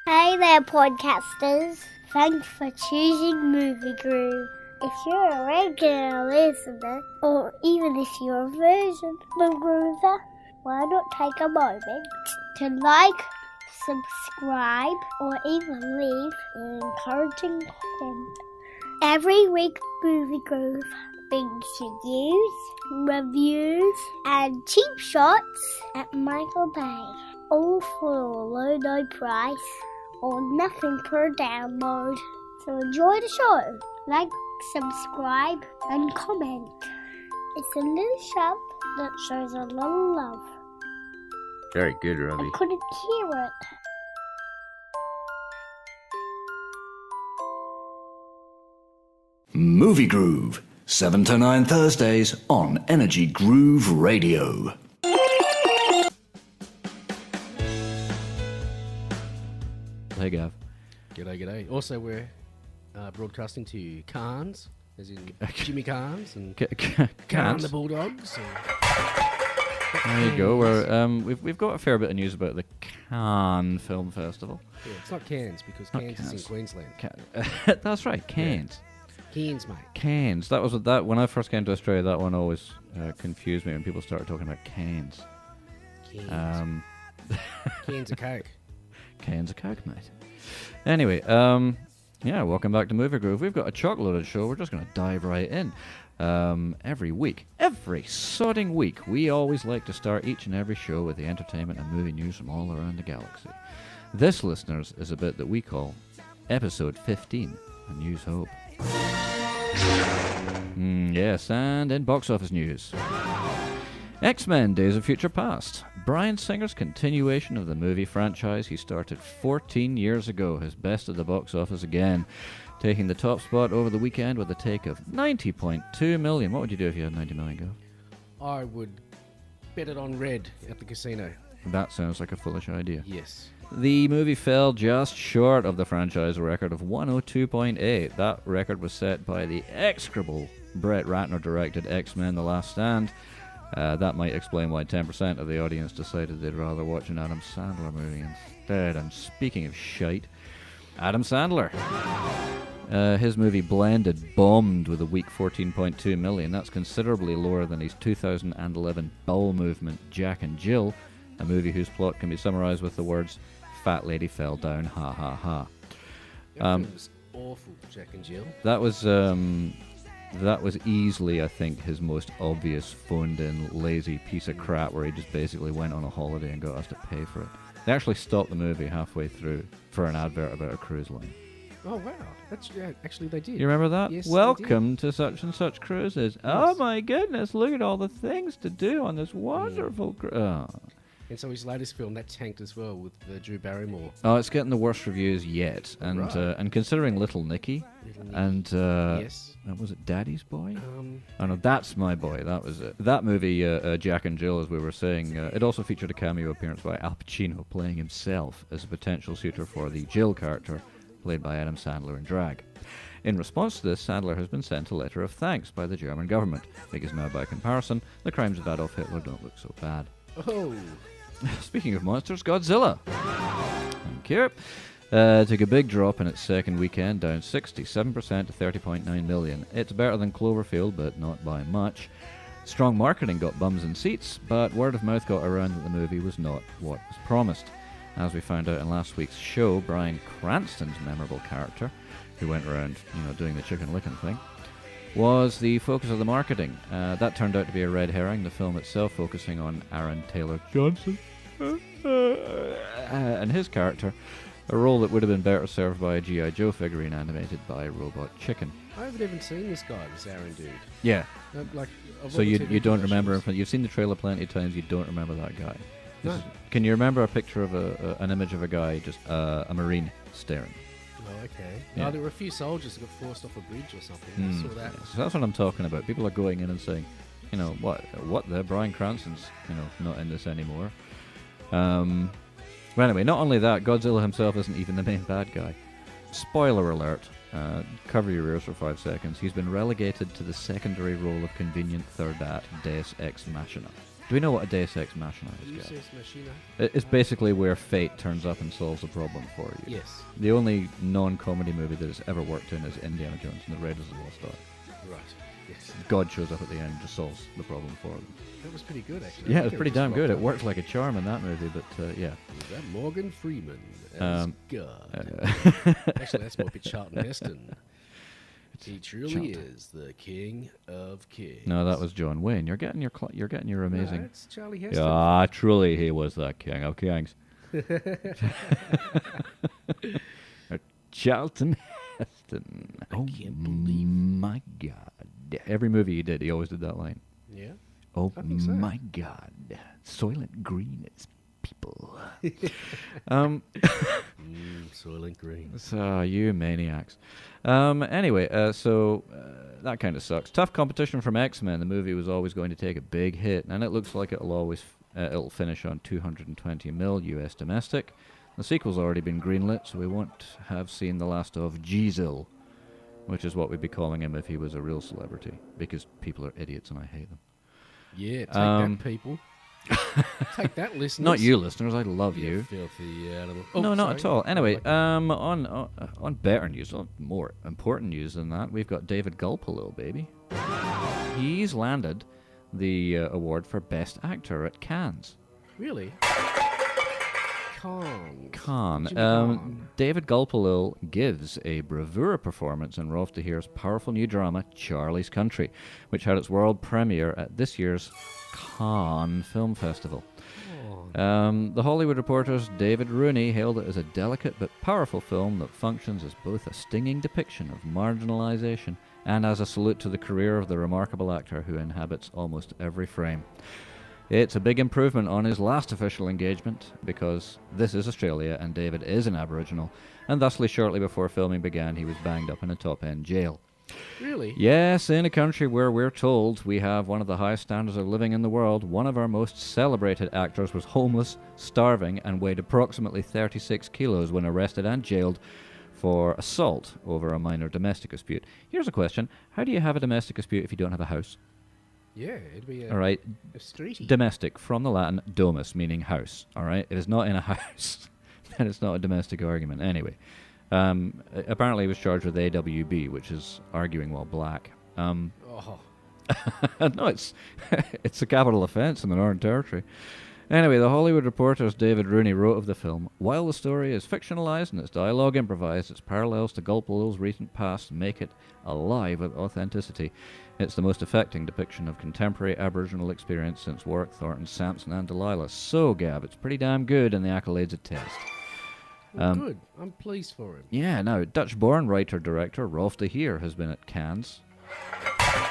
Hey there, podcasters. Thanks for choosing Movie Groove. If you're a regular listener, or even if you're a version groover, why not take a moment to like, subscribe, or even leave an encouraging comment. Every week, Movie Groove brings you news, reviews, and cheap shots at Michael Bay, all for a low, no price or nothing per download. So enjoy the show. Like, subscribe, and comment. It's a little show that shows a little love. Very good, Robbie. I couldn't hear it. Movie Groove, 7 to 9 Thursdays on Energy Groove Radio. Hey, Gav. G'day. Also, we're broadcasting to Carnes, as in Jimmy Carnes and Carn the Bulldogs. There you go. We've got a fair bit of news about the Cannes Film Festival. Yeah, it's not Cairns because Cairns is in Queensland. That's right, Cairns. Cairns, mate. Cairns. That was that. When I first came to Australia, that one always confused me when people started talking about Cairns. Cairns. Cairns of Coke. Cairns of Coke, mate. Anyway, yeah, welcome back to Movie Groove. We've got a chock-loaded show. We're just going to dive right in. Every sodding week, we always like to start each and every show with the entertainment and movie news from all around the galaxy. This, listeners, is a bit that we call Episode 15, A News Hope. Yes, and in box office news. X-Men Days of Future Past. Bryan Singer's continuation of the movie franchise he started 14 years ago has bested the box office again, taking the top spot over the weekend with a take of 90.2 million. What would you do if you had 90 million, Go? I would bet it on red at the casino. That sounds like a foolish idea. Yes. The movie fell just short of the franchise record of 102.8. That record was set by the execrable Brett Ratner-directed X-Men The Last Stand. That might explain why 10% of the audience decided they'd rather watch an Adam Sandler movie instead. And speaking of shite, Adam Sandler. His movie Blended bombed with a weak 14.2 million. That's considerably lower than his 2011 bowel movement Jack and Jill, a movie whose plot can be summarized with the words, "Fat lady fell down, ha ha ha." It was awful, Jack and Jill. That was easily, I think, his most obvious phoned-in lazy piece of crap where he just basically went on a holiday and got us to pay for it. They actually stopped the movie halfway through for an advert about a cruise line. Oh, wow. Actually, they did. You remember that? Yes, Welcome to such and such cruises. Yes. Oh my goodness, look at all the things to do on this wonderful cruise. Oh. And so his latest film, that tanked as well with Drew Barrymore. Oh, it's getting the worst reviews yet. And Right. And considering Little Nicky, and Yes. was it Daddy's Boy? Oh no, That's My Boy. That was it. That movie, Jack and Jill, as we were saying, it also featured a cameo appearance by Al Pacino playing himself as a potential suitor for the Jill character, played by Adam Sandler in drag. In response to this, Sandler has been sent a letter of thanks by the German government, because now, by comparison, the crimes of Adolf Hitler don't look so bad. Oh. Speaking of monsters, Godzilla. Thank you. Took a big drop in its second weekend, down 67% to 30.9 million. It's better than Cloverfield, but not by much. Strong marketing got bums in seats, but word of mouth got around that the movie was not what was promised. As we found out in last week's show, Bryan Cranston's memorable character, who went around, doing the chicken licking thing, was the focus of the marketing. That turned out to be a red herring, the film itself focusing on Aaron Taylor Johnson and his character, a role that would have been better served by a G.I. Joe figurine animated by Robot Chicken. I haven't even seen this guy, this Aaron dude. Yeah. So you don't remember him? You've seen the trailer plenty of times, you don't remember that guy. No. Can you remember a picture of an image of a guy, just a Marine, staring? Oh, okay. Yeah. There were a few soldiers who got forced off a bridge or something. I saw that. So that's what I'm talking about. People are going in and saying, what the Bryan Cranston's, not in this anymore. But anyway, not only that, Godzilla himself isn't even the main bad guy. Spoiler alert. Cover your ears for 5 seconds. He's been relegated to the secondary role of convenient third act Deus Ex Machina. Do we know what a Deus Ex Machina is, Deus guys? Ex Machina? It's basically where fate turns up and solves a problem for you. Yes. The only non-comedy movie that it's ever worked in is Indiana Jones and the Raiders of the Lost Ark. Right. Yes. God shows up at the end and just solves the problem for them. That was pretty good, actually. Yeah, it was pretty damn good. It worked like a charm in that movie, but yeah. Was that Morgan Freeman as God? Actually, that's more bit Charlton Heston. He truly Charlton. is the king of kings. No, that was John Wayne. You're getting your amazing. No, it's Charlie Heston. Yeah, truly, he was the king of kings. Charlton Heston. I can't believe. My God! Every movie he did, he always did that line. Yeah. Oh I think so. my God! Soylent Green is people. Soylent Green. So you maniacs. Anyway, so that kind of sucks. Tough competition from X-Men. The movie was always going to take a big hit, and it looks like it'll finish on 220 mil US domestic. The sequel's already been greenlit, so we won't have seen the last of Giesel, which is what we'd be calling him if he was a real celebrity, because people are idiots and I hate them. Yeah, take that, people. Take that, listeners. Not you, listeners. I love you. Filthy animal. No, Oh, not at sorry. all. Anyway, Like on better news, on more important news than that, we've got David Gulpilil, baby. He's landed the award for Best Actor at Cannes. really? Cannes. Cannes. Jimmy Cannes. David Gulpilil gives a bravura performance in Rolf de Heer's powerful new drama, Charlie's Country, which had its world premiere at this year's Cannes Film Festival. The Hollywood Reporter's David Rooney hailed it as a delicate but powerful film that functions as both a stinging depiction of marginalization and as a salute to the career of the remarkable actor who inhabits almost every frame. It's a big improvement on his last official engagement, because this is Australia and David is an Aboriginal, and thusly shortly before filming began he was banged up in a top-end jail. Really? Yes, in a country where we're told we have one of the highest standards of living in the world, one of our most celebrated actors was homeless, starving, and weighed approximately 36 kilos when arrested and jailed for assault over a minor domestic dispute. Here's a question. How do you have a domestic dispute if you don't have a house? Yeah, it'd be All right. a streety. Domestic, from the Latin domus, meaning house. All right. If it's not in a house, then it's not a domestic argument. Anyway, apparently he was charged with AWB, which is arguing while black. Oh, No, it's it's a capital offence in the Northern Territory. Anyway, the Hollywood Reporter's David Rooney wrote of the film, while the story is fictionalized and its dialogue improvised, its parallels to Gulpilil's recent past make it alive with authenticity. It's the most affecting depiction of contemporary Aboriginal experience since Warwick Thornton, Samson and Delilah. So, Gab, it's pretty damn good and the accolades attest. well, good. I'm pleased for him. Yeah, now, Dutch-born writer-director Rolf de Heer has been at Cannes.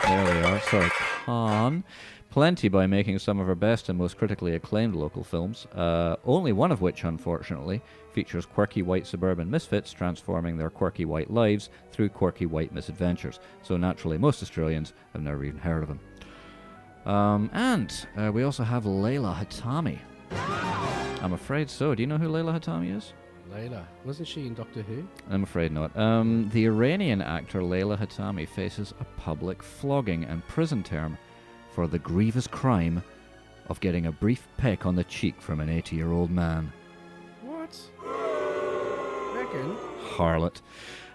There we are, sorry, Cannes. Plenty by making some of her best and most critically acclaimed local films, only one of which, unfortunately, features quirky white suburban misfits transforming their quirky white lives through quirky white misadventures. So naturally, most Australians have never even heard of them. And we also have Layla Hatami. I'm afraid so. Do you know who Layla Hatami is? Layla. Wasn't she in Doctor Who? I'm afraid not. The Iranian actor Layla Hatami faces a public flogging and prison term for the grievous crime of getting a brief peck on the cheek from an 80-year-old man. What? Reckon? Harlot.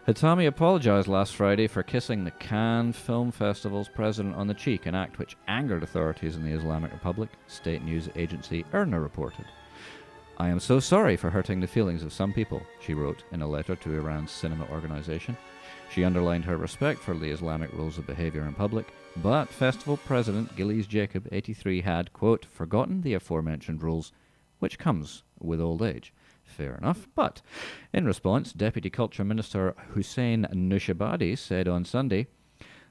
Hatami apologized last Friday for kissing the Cannes Film Festival's president on the cheek, an act which angered authorities in the Islamic Republic, state news agency IRNA reported. I am so sorry for hurting the feelings of some people, she wrote in a letter to Iran's cinema organization. She underlined her respect for the Islamic rules of behavior in public, but festival president Gillies Jacob, 83, had, quote, forgotten the aforementioned rules, which comes with old age. Fair enough, but in response, Deputy Culture Minister Hussein Nushabadi said on Sunday,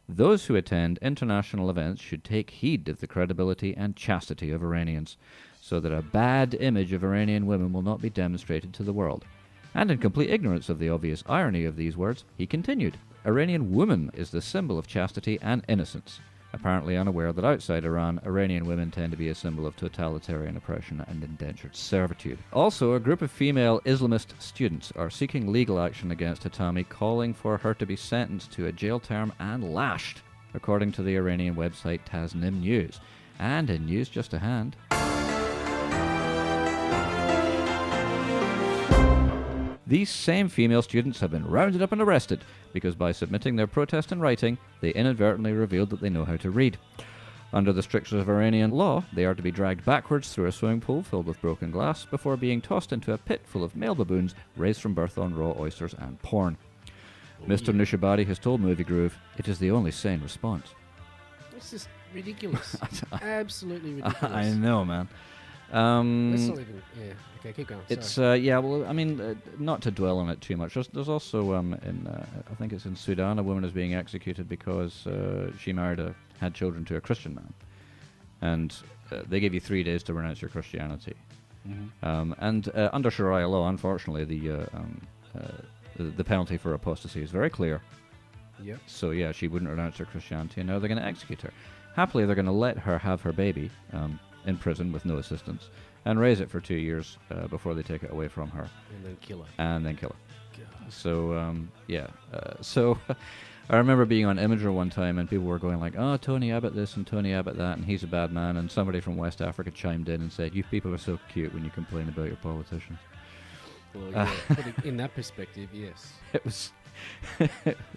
those who attend international events should take heed of the credibility and chastity of Iranians, so that a bad image of Iranian women will not be demonstrated to the world. And in complete ignorance of the obvious irony of these words, he continued, Iranian woman is the symbol of chastity and innocence. Apparently unaware that outside Iran, Iranian women tend to be a symbol of totalitarian oppression and indentured servitude. Also, a group of female Islamist students are seeking legal action against Hatami, calling for her to be sentenced to a jail term and lashed, according to the Iranian website Tasnim News. And in news just to hand, these same female students have been rounded up and arrested because by submitting their protest in writing, they inadvertently revealed that they know how to read. Under the strictures of Iranian law, they are to be dragged backwards through a swimming pool filled with broken glass before being tossed into a pit full of male baboons raised from birth on raw oysters and porn. Mr. Nushabadi has told Movie Groove it is the only sane response. This is ridiculous. Absolutely ridiculous. I know, man. That's not even... Yeah. Okay, keep going. It's yeah. Well, I mean, not to dwell on it too much. There's also I think it's in Sudan, a woman is being executed because she had children to a Christian man, and they give you 3 days to renounce your Christianity. Mm-hmm. And under Sharia law, unfortunately, the penalty for apostasy is very clear. Yep. So yeah, she wouldn't renounce her Christianity, and now they're going to execute her. Happily, they're going to let her have her baby in prison with no assistance, and raise it for 2 years before they take it away from her. And then kill her. God. So, yeah. So, I remember being on Imager one time, and people were going like, oh, Tony Abbott this and Tony Abbott that, and he's a bad man, and somebody from West Africa chimed in and said, you people are so cute when you complain about your politicians. Well, yeah, putting in that perspective, yes. It was...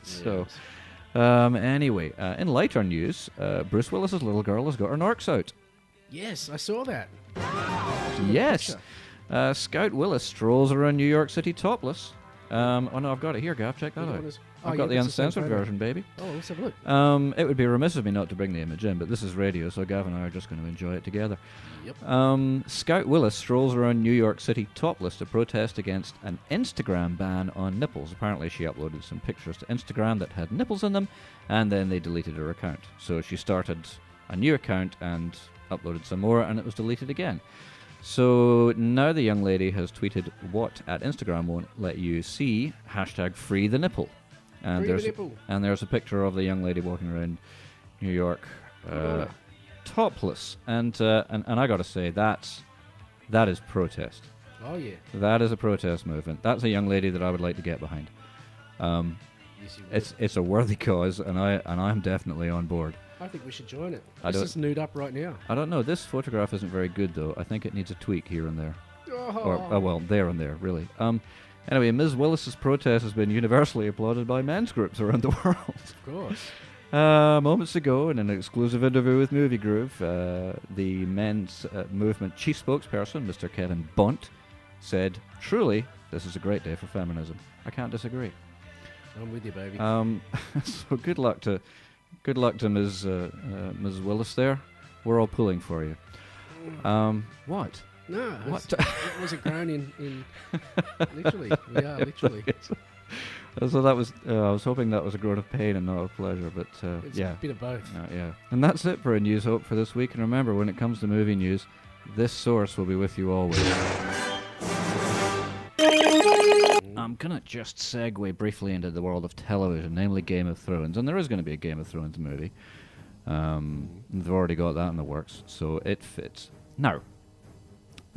So... anyway, in lighter news, Bruce Willis's little girl has got her narcs out. Yes, I saw that. Yes. Scout Willis strolls around New York City topless. Oh no, I've got it here, Gav. Check that out. I've got the uncensored version, baby. Oh, let's have a look. It would be remiss of me not to bring the image in, but this is radio, so Gav and I are just going to enjoy it together. Yep. Scout Willis strolls around New York City topless to protest against an Instagram ban on nipples. Apparently she uploaded some pictures to Instagram that had nipples in them, and then they deleted her account. So she started a new account and uploaded some more, and it was deleted again. So now the young lady has tweeted what at Instagram won't let you see, #free the nipple. And there's a picture of the young lady walking around New York topless. And I gotta say, that is protest. Oh yeah. That is a protest movement. That's a young lady that I would like to get behind. It's a worthy cause, and I'm definitely on board. I think we should join it. This is nude up right now. I don't know. This photograph isn't very good, though. I think it needs a tweak here and there. Oh. Or well, there and there, really. Anyway, Ms. Willis's protest has been universally applauded by men's groups around the world. Of course. Moments ago, in an exclusive interview with Movie Groove, the men's movement chief spokesperson, Mr. Kevin Bunt, said, "Truly, this is a great day for feminism." I can't disagree. I'm with you, baby. So good luck to Ms. Willis there. We're all pulling for you. What? No, what? It wasn't grown in literally. We are literally. So that was. I was hoping that was a growth of pain and not of pleasure, but it's yeah, a bit of both. Yeah. And that's it for a News Hope for this week. And remember, when it comes to movie news, this source will be with you always. I'm gonna just segue briefly into the world of television, namely Game of Thrones, and there is going to be a Game of Thrones movie. They've already got that in the works, so it fits. Now,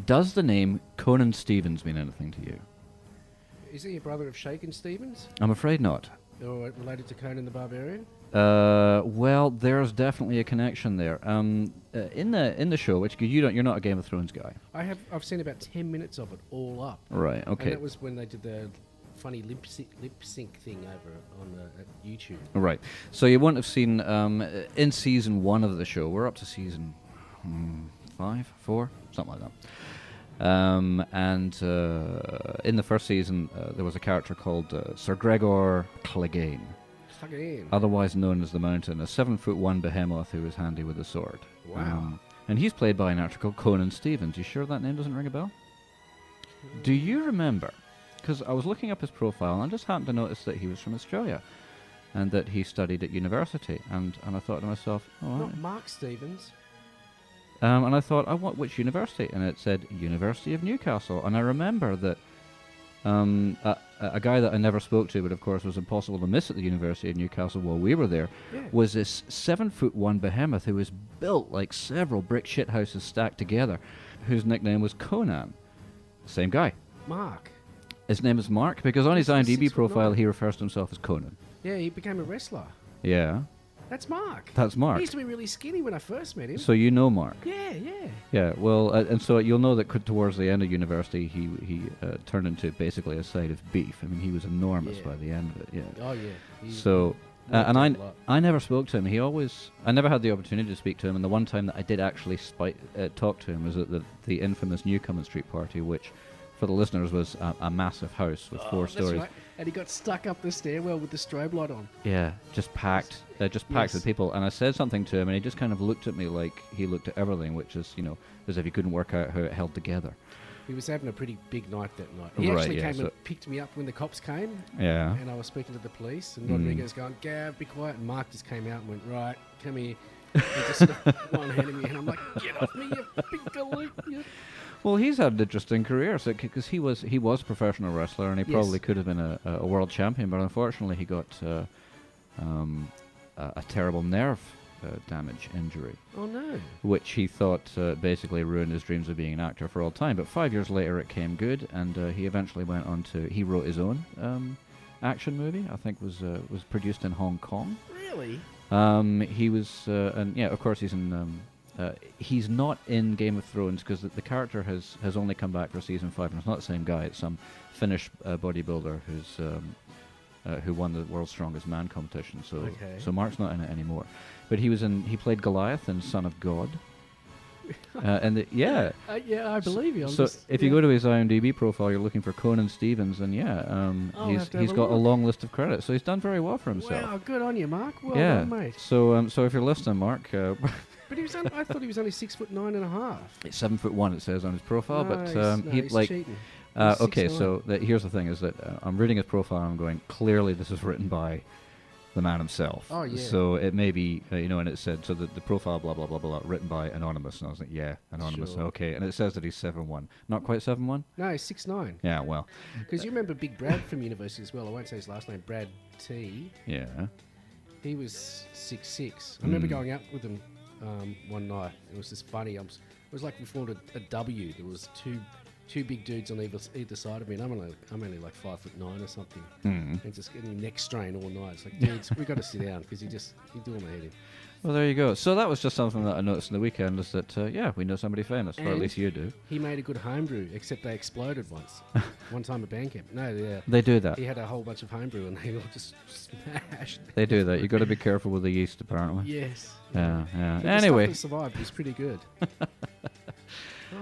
does the name Conan Stevens mean anything to you? Is he a brother of Shakin' Stevens? I'm afraid not. Or related to Conan the Barbarian? Well, there's definitely a connection there. In the show, which you're not a Game of Thrones guy. I've seen about 10 minutes of it all up. Right. Okay. And that was when they did the funny lip sync thing over on YouTube. Right. So you won't have seen in season 1 of the show. We're up to season 5, 4, something like that. And in the first season, there was a character called Sir Gregor Clegane. Otherwise known as the Mountain, a 7'1" behemoth who was handy with a sword. Wow. And he's played by an actor called Conan Stevens. You sure that name doesn't ring a bell? Do you remember? Because I was looking up his profile and I just happened to notice that he was from Australia and that he studied at university. And I thought to myself, Not Mark Stevens. And I thought, which university? And it said University of Newcastle. And I remember that a guy that I never spoke to, but of course was impossible to miss at the University of Newcastle while we were there, was this 7'1" behemoth who was built like several brick shithouses stacked together, whose nickname was Conan. Same guy. Mark. His name is Mark because on his IMDb profile he refers to himself as Conan. Yeah, he became a wrestler. Yeah. That's Mark. That's Mark. He used to be really skinny when I first met him. So you know Mark. Yeah, yeah. Yeah, well, and so you'll know that towards the end of university, he turned into basically a side of beef. I mean, he was enormous by the end of it. Yeah. Oh yeah. So, and I never spoke to him. I never had the opportunity to speak to him. And the one time that I did actually talk to him was at the infamous Newcomen Street party, which, for the listeners, was a massive house with 4 stories. That's right. And he got stuck up the stairwell with the strobe light on. Yeah, just packed with people. And I said something to him, and he just kind of looked at me like he looked at everything, which is, as if he couldn't work out how it held together. He was having a pretty big night that night. He actually came and picked me up when the cops came. Yeah. And I was speaking to the police, and Rodriguez going, Gav, be quiet. And Mark just came out and went, right, come here. And just sort of one-handed me, and I'm like, get off me, you big galoot. You. Well, he's had an interesting career, because he was a professional wrestler, and he probably could have been a world champion, but unfortunately he got a terrible nerve damage injury. Oh no! Which he thought basically ruined his dreams of being an actor for all time. But 5 years later, it came good, and he eventually went on he wrote his own action movie. I think was produced in Hong Kong. Really? He was, and yeah, of course he's in. He's not in Game of Thrones because the character has only come back for season 5, and it's not the same guy. It's some Finnish bodybuilder who won the World's Strongest Man competition. So Mark's not in it anymore. But he played Goliath in Son of God. Yeah, I believe you. If you go to his IMDb profile, you're looking for Conan Stevens, and he's got a long list of credits. So he's done very well for himself. Wow, good on you, Mark. Well done, mate. So if you're listening, Mark. But I thought he was only 6'9.5". It's 7'1", it says on his profile. Nice. But he's cheating. Okay, so here's the thing: is that I'm reading his profile, and I'm going, clearly this is written by the man himself. Oh yeah. So it may be, and it said so the profile blah blah blah blah written by anonymous, and I was like, yeah, anonymous, Sure. okay. And it says that he's 7'1", not quite 7'1". No, he's 6'9". Yeah, well. Because you remember Big Brad from university as well. I won't say his last name, Brad T. Yeah. He was 6'6". I remember going out with him one night. It was just funny. It was like we formed a W. There was two big dudes on either side of me, and I'm only like 5'9" or something, and just getting neck strain all night. It's like, dudes, we got to sit down because you do all my head in. Well, there you go. So that was just something that I noticed in the weekend, is that we know somebody famous, or at least you do. He made a good homebrew, except they exploded once. One time at band camp. No, yeah. They do that. He had a whole bunch of homebrew, and they all just smashed. They do that. You've got to be careful with the yeast, apparently. Yes. Yeah. But Anyway. the stuff that survived was pretty good.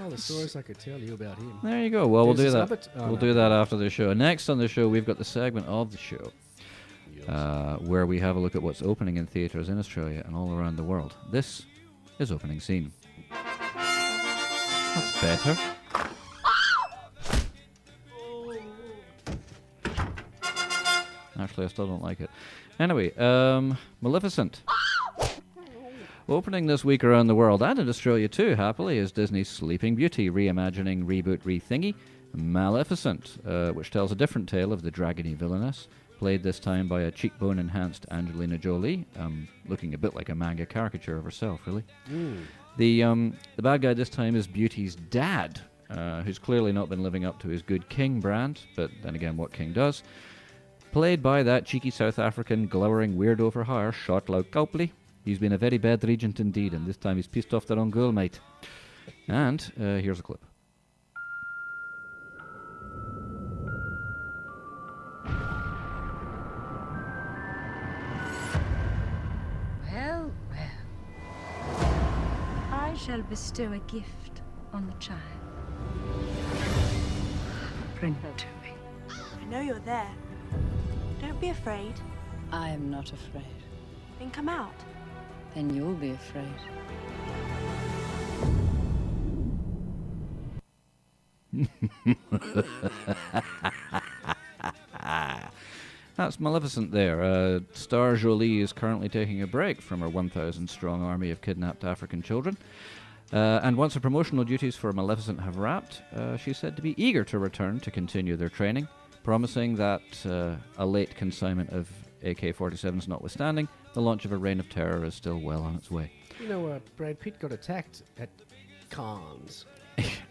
Oh, the stories I could tell you about him. There you go. Well, we'll do There's that. We'll do that after the show. Next on the show, we've got the segment of the show where we have a look at what's opening in theatres in Australia and all around the world. This is Opening Scene. That's better. Actually, I still don't like it. Anyway, Maleficent. Opening this week around the world and in Australia too, happily, is Disney's Sleeping Beauty reimagining, reboot, rethingy Maleficent, which tells a different tale of the dragony villainess, played this time by a cheekbone-enhanced Angelina Jolie, looking a bit like a manga caricature of herself, really. The bad guy this time is Beauty's dad, who's clearly not been living up to his good king brand, but then again, what king does? Played by that cheeky South African glowering weirdo for hire, Charlton Heston. He's been a very bad regent indeed, and this time he's pissed off their own girl, mate. And here's a clip. Well, I shall bestow a gift on the child. Bring her to me. I know you're there. Don't be afraid. I am not afraid. Then come out. Then you'll be afraid. That's Maleficent there. Star Jolie is currently taking a break from her 1,000-strong army of kidnapped African children. And once her promotional duties for Maleficent have wrapped, she's said to be eager to return to continue their training, promising that a late consignment of AK-47s notwithstanding, the launch of a reign of terror is still well on its way. You know, Brad Pitt got attacked at Cannes.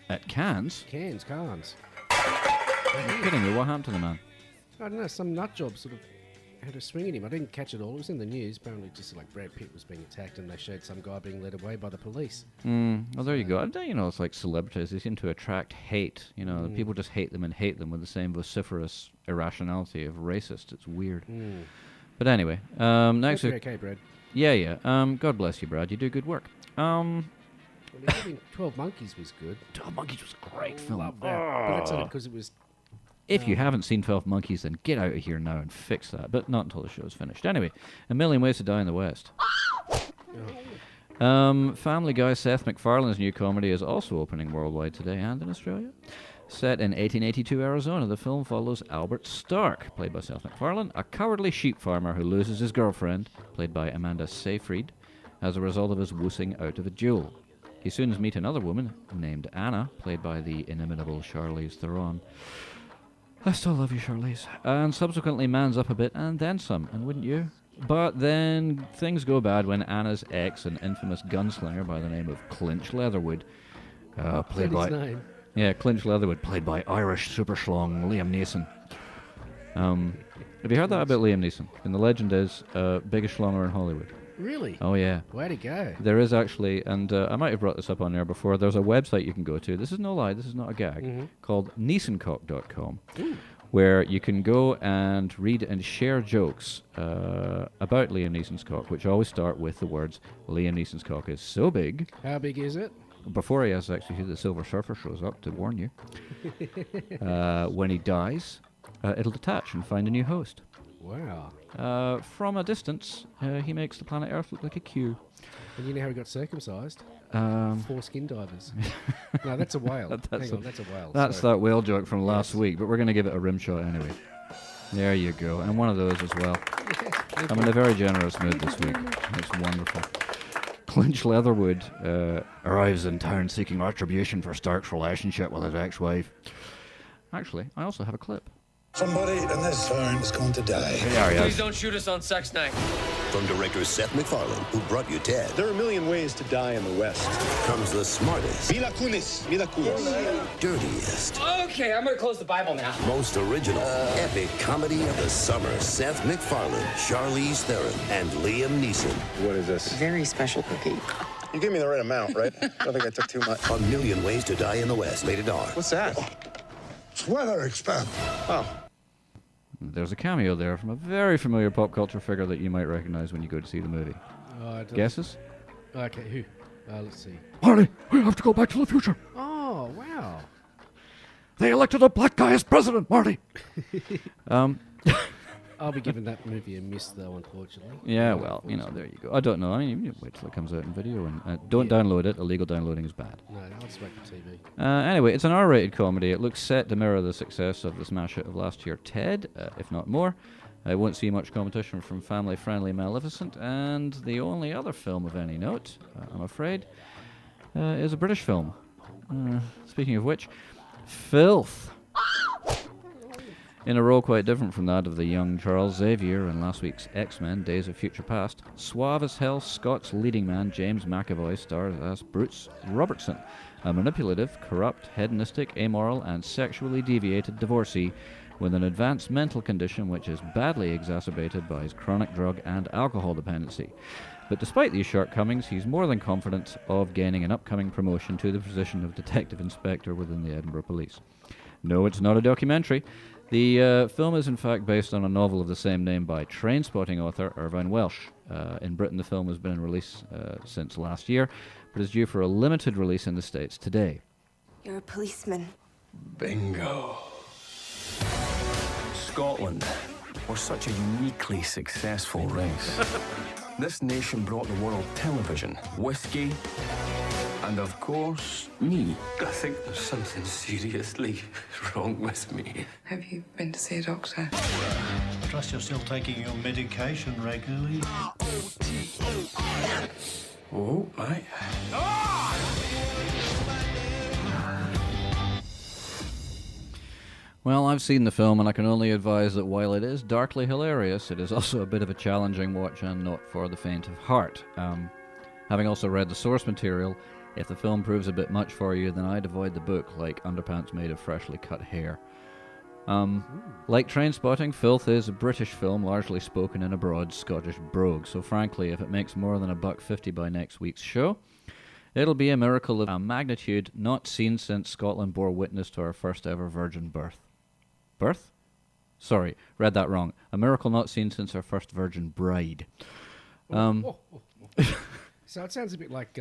At Cannes? Cannes. Are you kidding me? What happened to the man? I don't know, some nut job sort of had a swing at him. I didn't catch it all. It was in the news. Apparently, just like Brad Pitt was being attacked, and they showed some guy being led away by the police. Well, there you go. It's like celebrities. They seem to attract hate. People just hate them with the same vociferous irrationality of racist. It's weird. But anyway, next week. Okay, Brad. Yeah. God bless you, Brad. You do good work. Well, 12 Monkeys was good. 12 Monkeys was a great film. Love that. But that's only because it was... If you haven't seen 12 Monkeys, then get out of here now and fix that. But not until the show's finished. Anyway, A Million Ways to Die in the West. Family Guy Seth MacFarlane's new comedy is also opening worldwide today and in Australia. Set in 1882 Arizona, the film follows Albert Stark, played by Seth MacFarlane, a cowardly sheep farmer who loses his girlfriend, played by Amanda Seyfried, as a result of his wussing out of a duel. He soon meets another woman named Anna, played by the inimitable Charlize Theron. I still love you, Charlize. And subsequently mans up a bit and then some, and wouldn't you? But then things go bad when Anna's ex, an infamous gunslinger by the name of Clinch Leatherwood, played by... His name. Yeah, Clinch Leatherwood, played by Irish super schlong Liam Neeson. Have you heard that about Liam Neeson? And the legend is, biggest schlonger in Hollywood. Really? Oh, yeah. Where'd he go? There is actually, and I might have brought this up on air before, there's a website you can go to, this is no lie, this is not a gag, called neesoncock.com, where you can go and read and share jokes about Liam Neeson's cock, which always start with the words, Liam Neeson's cock is so big. How big is it? Before he has actually the Silver Surfer shows up to warn you. When he dies, it'll detach and find a new host. Wow. From a distance, he makes the planet Earth look like a queue. And you know how he got circumcised? 4 skin divers. No, that's a whale. Hang on, that's a whale. That's that whale joke from last week, but we're going to give it a rim shot anyway. There you go. And one of those as well. I'm in a very generous mood this week. It's wonderful. Clinch Leatherwood arrives in town seeking retribution for Stark's relationship with his ex-wife. Actually, I also have a clip. Somebody in this town is going to die. Please don't shoot us on sex night. From director Seth MacFarlane, who brought you Ted, There are a million ways to die in the West. comes the smartest, Mila Kunis. dirtiest, Okay, I'm gonna close the Bible now. most original, epic comedy of the summer. Seth MacFarlane, Charlize Theron, and Liam Neeson. What is this? Very special cookie. You gave me the right amount, right? I don't think I took too much. A Million Ways to Die in the West, rated R. What's that? It's weather expand. Oh. There's a cameo there from a very familiar pop culture figure that you might recognize when you go to see the movie. Guesses? Okay, who? Let's see. Marty, we have to go back to the future. Oh, wow. They elected a black guy as president, Marty. I'll be giving that movie a miss, though, unfortunately. Yeah, well, there you go. I don't know. I mean, you wait till it comes out in video, and don't download it. Illegal downloading is bad. No, I'll just wait for TV. Anyway, it's an R-rated comedy. It looks set to mirror the success of the smash hit of last year, Ted, if not more. I won't see much competition from family-friendly Maleficent, and the only other film of any note, I'm afraid, is a British film. Speaking of which, Filth. In a role quite different from that of the young Charles Xavier in last week's X-Men, Days of Future Past, suave as hell Scott's leading man James McAvoy stars as Bruce Robertson, a manipulative, corrupt, hedonistic, amoral, and sexually deviated divorcee with an advanced mental condition which is badly exacerbated by his chronic drug and alcohol dependency. But despite these shortcomings, he's more than confident of gaining an upcoming promotion to the position of Detective Inspector within the Edinburgh Police. No, it's not a documentary. The film is in fact based on a novel of the same name by Trainspotting author Irvine Welsh. In Britain the film has been in release since last year, but is due for a limited release in the States today. You're a policeman. Bingo. Scotland, we're such a uniquely successful race. This nation brought the world television, whiskey, and of course, me. I think there's something seriously wrong with me. Have you been to see a doctor? Trust you're still taking your medication regularly. Oh, my. Well, I've seen the film, and I can only advise that while it is darkly hilarious, it is also a bit of a challenging watch and not for the faint of heart. Having also read the source material, if the film proves a bit much for you, then I'd avoid the book like underpants made of freshly cut hair. Like Trainspotting, Filth is a British film largely spoken in a broad Scottish brogue, so frankly, if it makes more than $1.50 by next week's show, it'll be a miracle of a magnitude not seen since Scotland bore witness to our first ever virgin birth. Birth? Sorry, read that wrong. A miracle not seen since our first virgin bride. So it sounds a bit like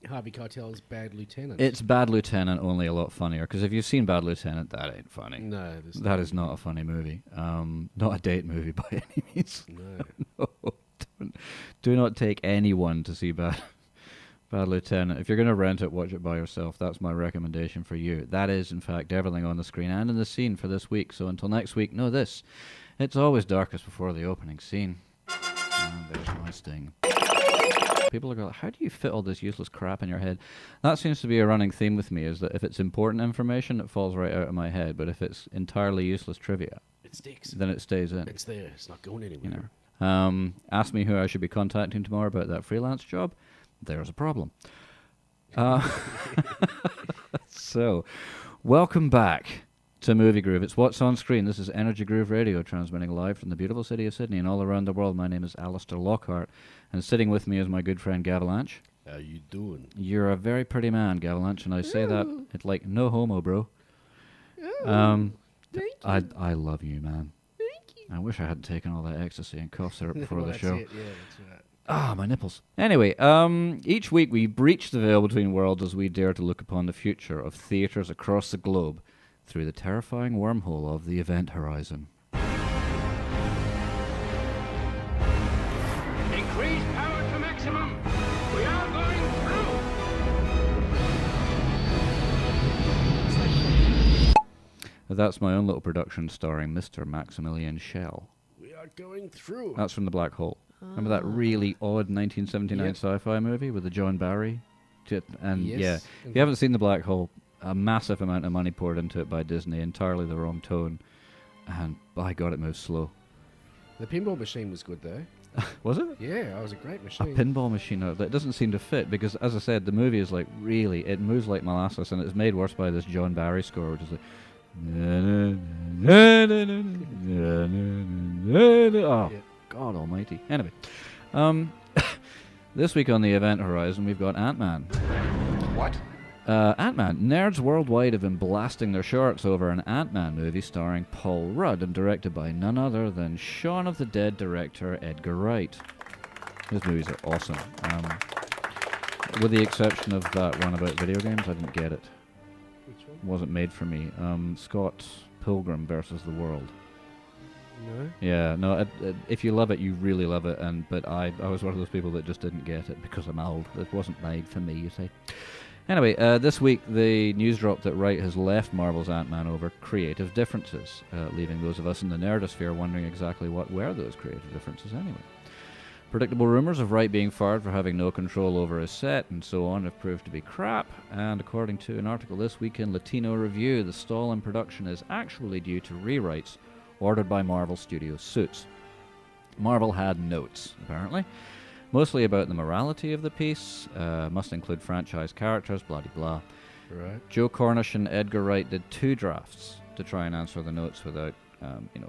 Harvey Keitel's Bad Lieutenant. It's Bad Lieutenant, only a lot funnier, because if you've seen Bad Lieutenant, that ain't funny. No. That is not a funny movie. Not a date movie by any means. No. No, do not take anyone to see Bad Lieutenant. If you're going to rent it, watch it by yourself. That's my recommendation for you. That is, in fact, everything on the screen and in the scene for this week. So until next week, know this. It's always darkest before the opening scene. And there's my sting. People are going, how do you fit all this useless crap in your head? That seems to be a running theme with me, is that if it's important information, it falls right out of my head. But if it's entirely useless trivia, it sticks. Then it stays in. It's there. It's not going anywhere. You know. Ask me who I should be contacting tomorrow about that freelance job. There's a problem. So, welcome back to Movie Groove. It's what's on screen. This is Energy Groove Radio, transmitting live from the beautiful city of Sydney and all around the world. My name is Alister Lockhart, and sitting with me is my good friend Gavalanche. How you doing? You're a very pretty man, Gavalanche, and I say that it's like no homo, bro. Thank you. I love you, man. Thank you. I wish I hadn't taken all that ecstasy and cough syrup before the That's show. it. Yeah, that's right. Ah, my nipples. Anyway, each week we breach the veil between worlds as we dare to look upon the future of theatres across the globe through the terrifying wormhole of the event horizon. Increase power to maximum. We are going through. That's my own little production starring Mr. Maximilian Schell. We are going through. That's from The Black Hole. Remember that really odd 1979 sci-fi movie with the John Barry? And Yes. yeah, if you haven't seen The Black Hole, a massive amount of money poured into it by Disney, entirely the wrong tone, and by God, it moves slow. The pinball machine was good though. Was it? Yeah, it was a great A machine. pinball machine that doesn't seem to fit because, as I said, the movie is like really, it moves like molasses, and it's made worse by this John Barry score, which is like. Oh, God Almighty. Anyway, this week on the event horizon, we've got AntMan. What? AntMan. Nerds worldwide have been blasting their shorts over an AntMan movie starring Paul Rudd and directed by none other than Shaun of the Dead director Edgar Wright. Those movies are awesome. With the exception of that one about video games, I didn't get it. Which one? Wasn't made for me. Scott Pilgrim versus the World. No. Yeah, no. If you love it, you really love it. But I was one of those people that just didn't get it because I'm old. It wasn't made for me, you see. Anyway, this week the news dropped that Wright has left Marvel's Ant-Man over creative differences, leaving those of us in the nerdosphere wondering exactly what were those creative differences anyway. Predictable rumours of Wright being fired for having no control over his set and so on have proved to be crap, and according to an article this week in Latino Review, the stall in production is actually due to rewrites ordered by Marvel Studios Suits. Marvel had notes, apparently, mostly about the morality of the piece, must include franchise characters, blah-de-blah. Right. Joe Cornish and Edgar Wright did 2 drafts to try and answer the notes without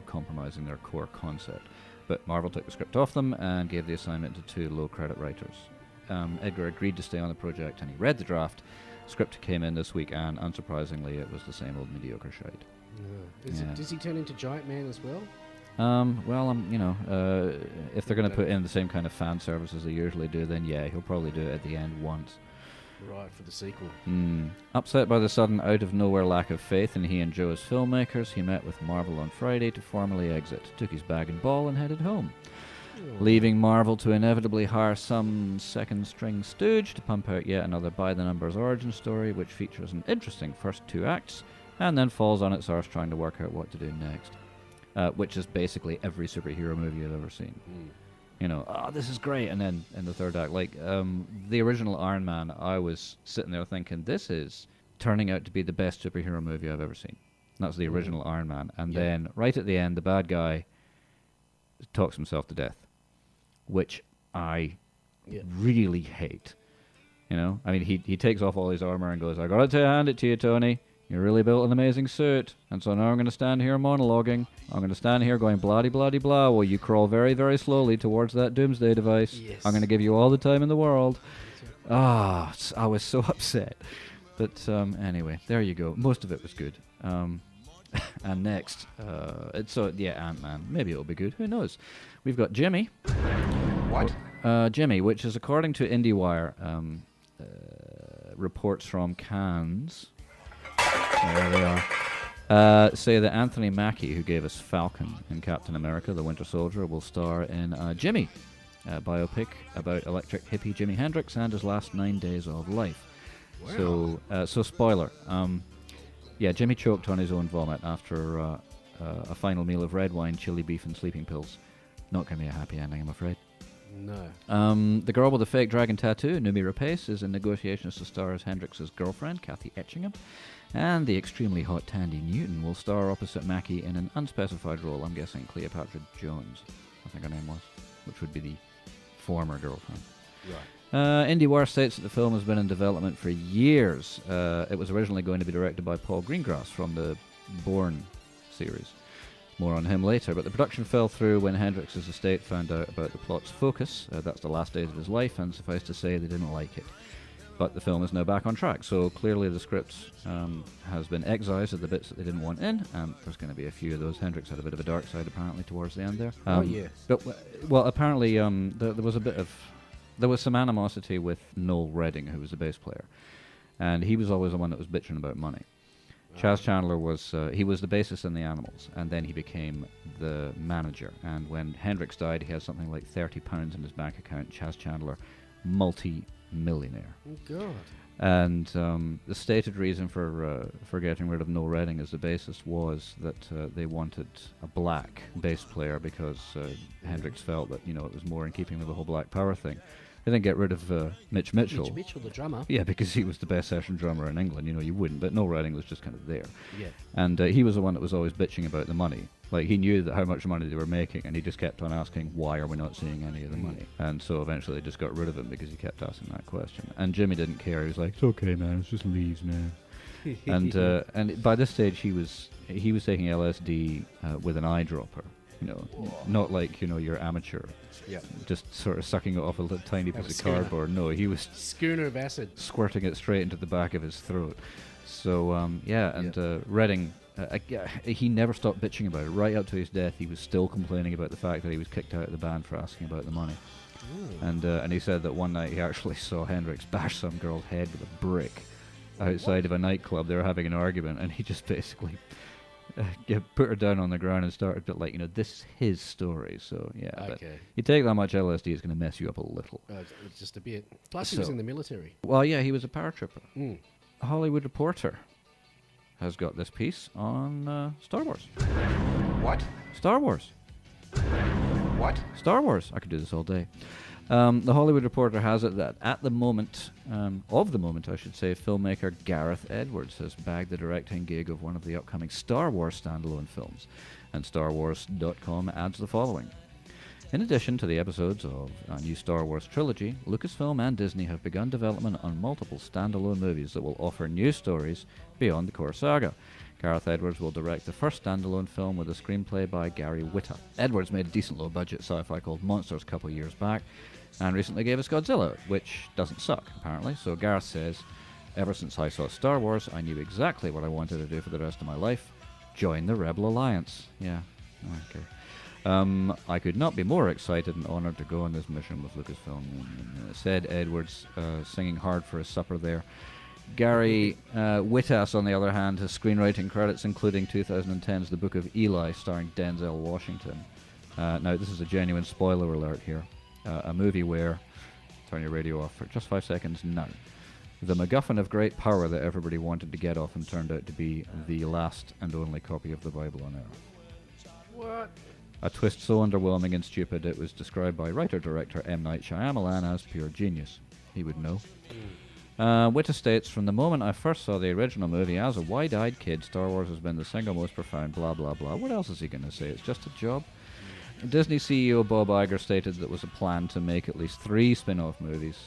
compromising their core concept. But Marvel took the script off them and gave the assignment to 2 low-credit writers. Edgar agreed to stay on the project and he read the draft. Script came in this week and, unsurprisingly, it was the same old mediocre shite. Does he turn into Giant Man as well? If they're going to put in the same kind of fan service as they usually do, then yeah, he'll probably do it at the end once. Right, for the sequel. Upset by the sudden out-of-nowhere lack of faith in he and Joe as filmmakers, he met with Marvel on Friday to formally exit, took his bag and ball and headed home, leaving Marvel to inevitably hire some second-string stooge to pump out yet another by-the-numbers origin story, which features an interesting first 2 acts, and then falls on its arse trying to work out what to do next. Which is basically every superhero movie I've ever seen. This is great, and then in the 3rd act, like the original Iron Man, I was sitting there thinking, this is turning out to be the best superhero movie I've ever seen. And that's the original Iron Man. And then, right at the end, the bad guy talks himself to death, which I really hate. He takes off all his armor and goes, I got to hand it to you, Tony. You really built an amazing suit. And so now I'm going to stand here monologuing. I'm going to stand here going blah-de-blah-de-blah while you crawl very, very slowly towards that doomsday device. Yes. I'm going to give you all the time in the world. I was so upset. But anyway, there you go. Most of it was good. And next, AntMan. Maybe it'll be good. Who knows? We've got Jimmy. What? Jimmy, which is according to IndieWire, reports from Cannes. There they are. Say that Anthony Mackie, who gave us Falcon in Captain America, the Winter Soldier, will star in Jimmy, a biopic about electric hippie Jimi Hendrix and his last 9 days of life. Wow. So spoiler. Jimmy choked on his own vomit after a final meal of red wine, chili beef, and sleeping pills. Not going to be a happy ending, I'm afraid. No. The girl with the fake dragon tattoo, Numi Rapace, is in negotiations to star as Hendrix's girlfriend, Kathy Etchingham. And the extremely hot Tandy Newton will star opposite Mackie in an unspecified role, I'm guessing Cleopatra Jones, I think her name was, which would be the former girlfriend. Right. IndieWire states that the film has been in development for years. It was originally going to be directed by Paul Greengrass from the Bourne series. More on him later, but the production fell through when Hendrix's estate found out about the plot's focus. That's the last days of his life, and suffice to say, they didn't like it. But the film is now back on track, so clearly the script has been excised of the bits that they didn't want in, and there's going to be a few of those. Hendrix had a bit of a dark side, apparently, towards the end there. But, apparently, there was some animosity with Noel Redding, who was the bass player, and he was always the one that was bitching about money. Chaz Chandler was he was the bassist in the Animals, and then he became the manager. And when Hendrix died, he had something like £30 in his bank account. Chaz Chandler, multi-millionaire. Oh God! And the stated reason for getting rid of Noel Redding as the bassist was that they wanted a black bass player because Hendrix felt that it was more in keeping with the whole Black Power thing. They didn't get rid of Mitch Mitchell. Mitch Mitchell, the drummer. Yeah, because he was the best session drummer in England. You wouldn't. But Noel Redding was just kind of there. Yeah. And he was the one that was always bitching about the money. Like, he knew that how much money they were making, and he just kept on asking, why are we not seeing any of the money? And so eventually they just got rid of him because he kept asking that question. And Jimmy didn't care. He was like, it's okay, man. It's just leaves now. And by this stage, he was taking LSD with an eyedropper. Not like, your amateur. Yeah. Just sort of sucking it off a little tiny piece of cardboard. No, he was schooner of acid, squirting it straight into the back of his throat. So Redding, he never stopped bitching about it. Right up to his death, he was still complaining about the fact that he was kicked out of the band for asking about the money. And he said that one night he actually saw Hendrix bash some girl's head with a brick outside of a nightclub. They were having an argument, and he just basically put her down on the ground and started, but this is his story, so yeah. Okay. But you take that much LSD, it's going to mess you up a little. It's just a bit. Plus, he was in the military. Well, yeah, he was a paratrooper. A Hollywood Reporter has got this piece on Star Wars. What? Star Wars. What? Star Wars. I could do this all day. The Hollywood Reporter has it that at the moment, filmmaker Gareth Edwards has bagged the directing gig of one of the upcoming Star Wars standalone films, and StarWars.com adds the following. In addition to the episodes of a new Star Wars trilogy, Lucasfilm and Disney have begun development on multiple standalone movies that will offer new stories beyond the core saga. Gareth Edwards will direct the first standalone film with a screenplay by Gary Whitta. Edwards made a decent low-budget sci-fi called Monsters a couple of years back, and recently gave us Godzilla, which doesn't suck, apparently. So Gareth says, ever since I saw Star Wars, I knew exactly what I wanted to do for the rest of my life. Join the Rebel Alliance. Yeah, okay. I could not be more excited and honoured to go on this mission with Lucasfilm, said Edwards, singing hard for his supper there. Gary Whittass, on the other hand, has screenwriting credits including 2010's The Book of Eli, starring Denzel Washington. Now, this is a genuine spoiler alert here. A movie where, turn your radio off for just 5 seconds now, the MacGuffin of great power that everybody wanted to get off and turned out to be the last and only copy of the Bible on earth. What? A twist so underwhelming and stupid it was described by writer-director M. Night Shyamalan as pure genius. He would know. Whitta states, from the moment I first saw the original movie, as a wide-eyed kid, Star Wars has been the single most profound blah blah blah. What else is he going to say? It's just a job. Disney CEO Bob Iger stated that it was a plan to make at least 3 spin-off movies.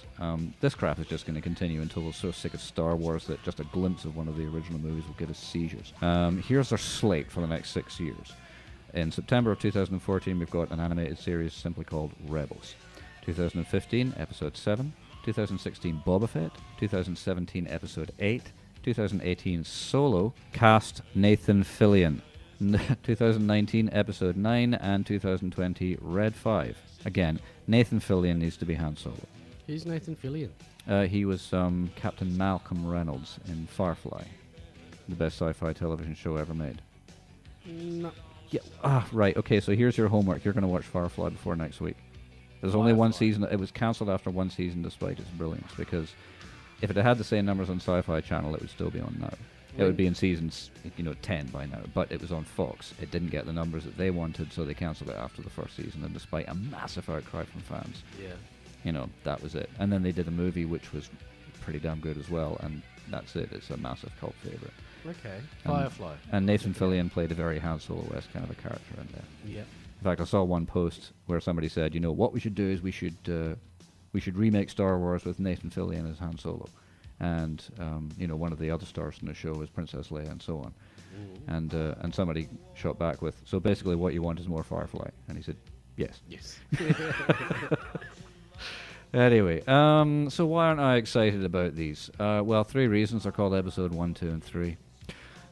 This crap is just going to continue until we're so sick of Star Wars that just a glimpse of one of the original movies will give us seizures. Here's our slate for the next 6 years. In September of 2014, we've got an animated series simply called Rebels. 2015, Episode 7. 2016, Boba Fett. 2017, Episode 8. 2018, Solo. Cast Nathan Fillion. 2019, Episode 9. And 2020, Red 5. Again, Nathan Fillion needs to be Han Solo. Who's Nathan Fillion? He was Captain Malcolm Reynolds in Firefly, the best sci-fi television show ever made. No. Yeah. Right. Okay, so here's your homework. You're going to watch Firefly before next week. There's only one season. It was cancelled after 1 season despite its brilliance, because if it had the same numbers on Sci-Fi Channel, it would still be on now. It would be in seasons, 10 by now, but it was on Fox. It didn't get the numbers that they wanted, so they cancelled it after the first season, and despite a massive outcry from fans, that was it. And then they did a movie which was pretty damn good as well, and that's it. It's a massive cult favourite. Okay. Firefly. And Nathan Fillion played a very Han Solo-esque kind of a character in there. Yeah. In fact, I saw one post where somebody said, what we should do is we should remake Star Wars with Nathan Fillion as Han Solo. And, one of the other stars in the show is Princess Leia and so on. And somebody shot back with, so basically what you want is more Firefly. And he said, yes. Yes. Anyway, so why aren't I excited about these? 3 reasons. They're called Episode 1, 2, and 3.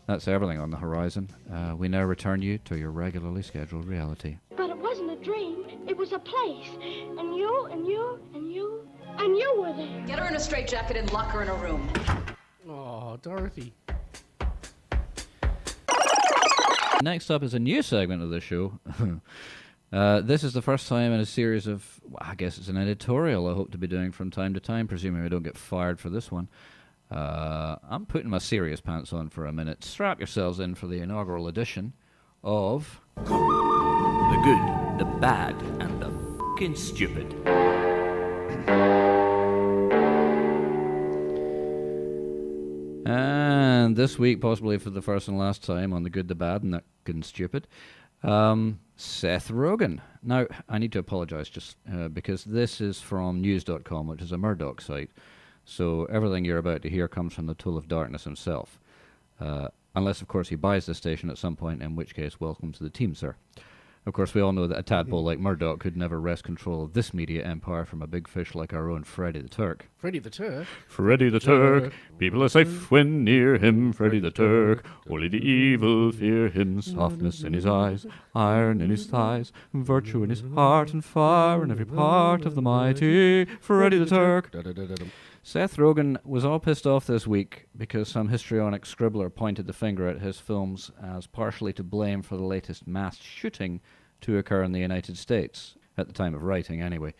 That's everything on the horizon. We now return you to your regularly scheduled reality. But it wasn't a dream. It was a place. And you, and you, and you, and you were there. Get her in a straitjacket and lock her in a room. Oh, Dorothy. Next up is a new segment of the show. This is the first time in a series of, I guess it's an editorial I hope to be doing from time to time, presuming I don't get fired for this one. I'm putting my serious pants on for a minute. Strap yourselves in for the inaugural edition of The Good, the Bad, and the F***ing Stupid. And this week, possibly for the first and last time on The Good, the Bad, and the F***ing Stupid, Seth Rogen. Now, I need to apologize just because this is from news.com, which is a Murdoch site. So everything you're about to hear comes from the Tool of Darkness himself. Unless, of course, he buys the station at some point, in which case, welcome to the team, sir. Of course, we all know that a tadpole like Murdoch could never wrest control of this media empire from a big fish like our own Freddy the Turk. Freddy the Turk? Freddy the Turk, people are safe when near him. Freddy the Turk, only the evil fear him. Softness in his eyes, iron in his thighs, virtue in his heart, and fire in every part of the mighty Freddy the Turk. Seth Rogen was all pissed off this week because some histrionic scribbler pointed the finger at his films as partially to blame for the latest mass shooting to occur in the United States, at the time of writing anyway.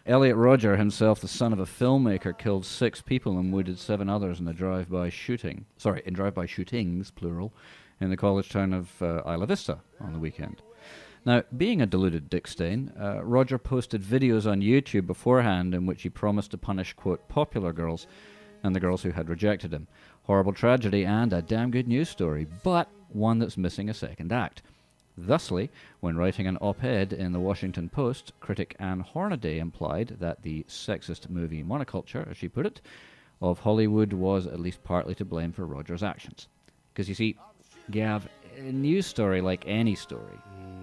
Elliot Rodger, himself the son of a filmmaker, killed 6 people and wounded 7 others in a drive-by shooting. In drive-by shootings, plural, in the college town of Isla Vista on the weekend. Now, being a deluded Dick Stain, Roger posted videos on YouTube beforehand in which he promised to punish, quote, popular girls and the girls who had rejected him. Horrible tragedy and a damn good news story, but one that's missing a second act. Thusly, when writing an op-ed in the Washington Post, critic Anne Hornaday implied that the sexist movie monoculture, as she put it, of Hollywood was at least partly to blame for Roger's actions. Because you see, Gav, a news story like any story,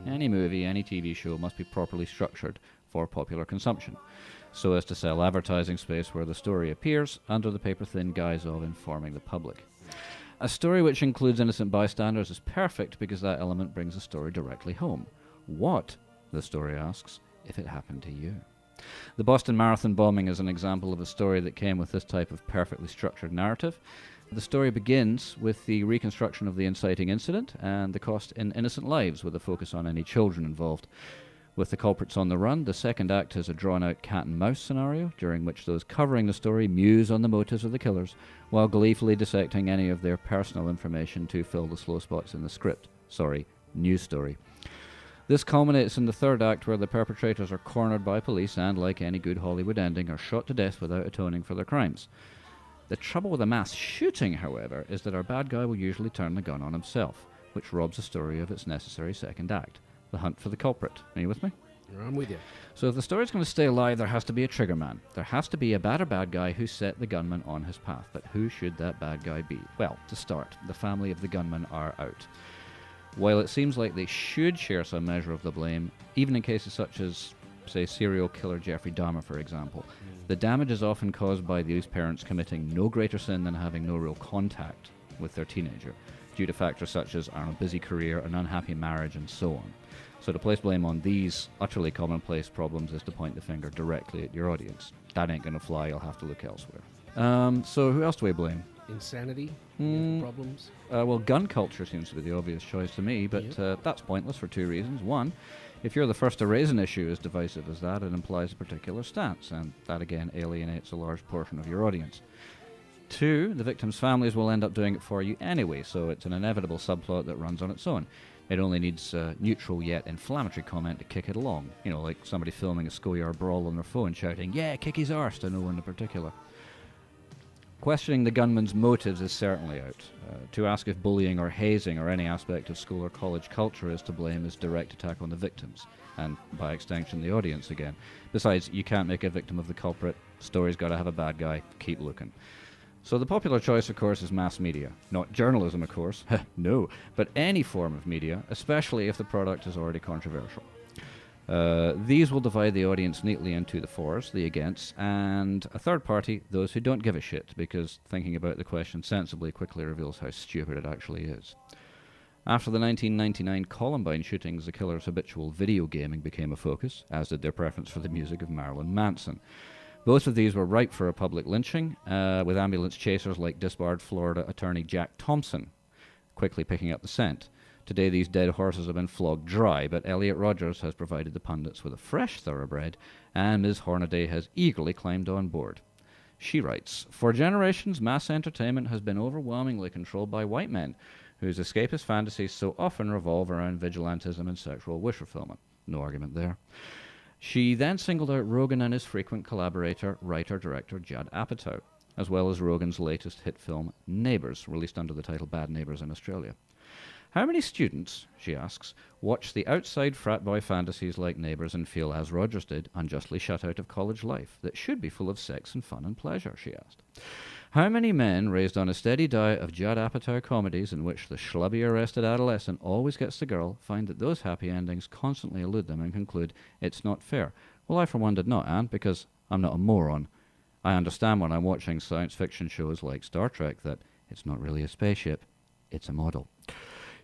any movie, any TV show must be properly structured for popular consumption, so as to sell advertising space where the story appears under the paper-thin guise of informing the public. A story which includes innocent bystanders is perfect because that element brings the story directly home. What, the story asks, if it happened to you? The Boston Marathon bombing is an example of a story that came with this type of perfectly structured narrative. The story begins with the reconstruction of the inciting incident and the cost in innocent lives, with a focus on any children involved. With the culprits on the run, the second act is a drawn-out cat-and-mouse scenario, during which those covering the story muse on the motives of the killers, while gleefully dissecting any of their personal information to fill the slow spots in the script. News story. This culminates in the third act, where the perpetrators are cornered by police and, like any good Hollywood ending, are shot to death without atoning for their crimes. The trouble with a mass shooting, however, is that our bad guy will usually turn the gun on himself, which robs the story of its necessary second act. the hunt for the culprit. Are you with me? I'm with you. So if the story's going to stay alive, there has to be a trigger man. There has to be a bad guy who set the gunman on his path. But who should that bad guy be? Well, to start, the family of the gunman are out. While it seems like they should share some measure of the blame, even in cases such as, say, serial killer Jeffrey Dahmer, for example, the damage is often caused by these parents committing no greater sin than having no real contact with their teenager, due to factors such as a busy career, an unhappy marriage, and so on. So to place blame on these utterly commonplace problems is to point the finger directly at your audience. That ain't gonna fly, you'll have to look elsewhere. So who else do we blame? Insanity? Problems? Well, gun culture seems to be the obvious choice to me, but that's pointless for two reasons. One, if you're the first to raise an issue as divisive as that, it implies a particular stance, and that again alienates a large portion of your audience. Two, the victims' families will end up doing it for you anyway, so it's an inevitable subplot that runs on its own. It only needs a neutral yet inflammatory comment to kick it along. You know, like somebody filming a schoolyard brawl on their phone shouting, "Yeah, kick his arse," to no one in particular. Questioning the gunman's motives is certainly out. To ask if bullying or hazing or any aspect of school or college culture is to blame is direct attack on the victims, and by extension the audience again. Besides, you can't make a victim of the culprit. Story's got to have a bad guy. Keep looking. So the popular choice, of course, is mass media. Not journalism, of course. No. But any form of media, especially if the product is already controversial. These will divide the audience neatly into the fors, the againsts, and a third party, those who don't give a shit, because thinking about the question sensibly quickly reveals how stupid it actually is. After the 1999 Columbine shootings, the killer's habitual video gaming became a focus, as did their preference for the music of Marilyn Manson. Both of these were ripe for a public lynching, with ambulance chasers like disbarred Florida attorney Jack Thompson quickly picking up the scent. Today these dead horses have been flogged dry, but Elliot Rodgers has provided the pundits with a fresh thoroughbred, and Ms. Hornaday has eagerly climbed on board. She writes, "For generations, mass entertainment has been overwhelmingly controlled by white men, whose escapist fantasies so often revolve around vigilantism and sexual wish fulfillment." No argument there. She then singled out Rogan and his frequent collaborator, writer-director Judd Apatow, as well as Rogan's latest hit film, Neighbours, released under the title Bad Neighbours in Australia. How many students, she asks, watch the outside frat boy fantasies like Neighbours and feel, as Rogers did, unjustly shut out of college life that should be full of sex and fun and pleasure, she asked. How many men raised on a steady diet of Judd Apatow comedies in which the schlubby arrested adolescent always gets the girl find that those happy endings constantly elude them and conclude it's not fair? Well, I for one did not, Anne, because I'm not a moron. I understand when I'm watching science fiction shows like Star Trek that it's not really a spaceship, it's a model.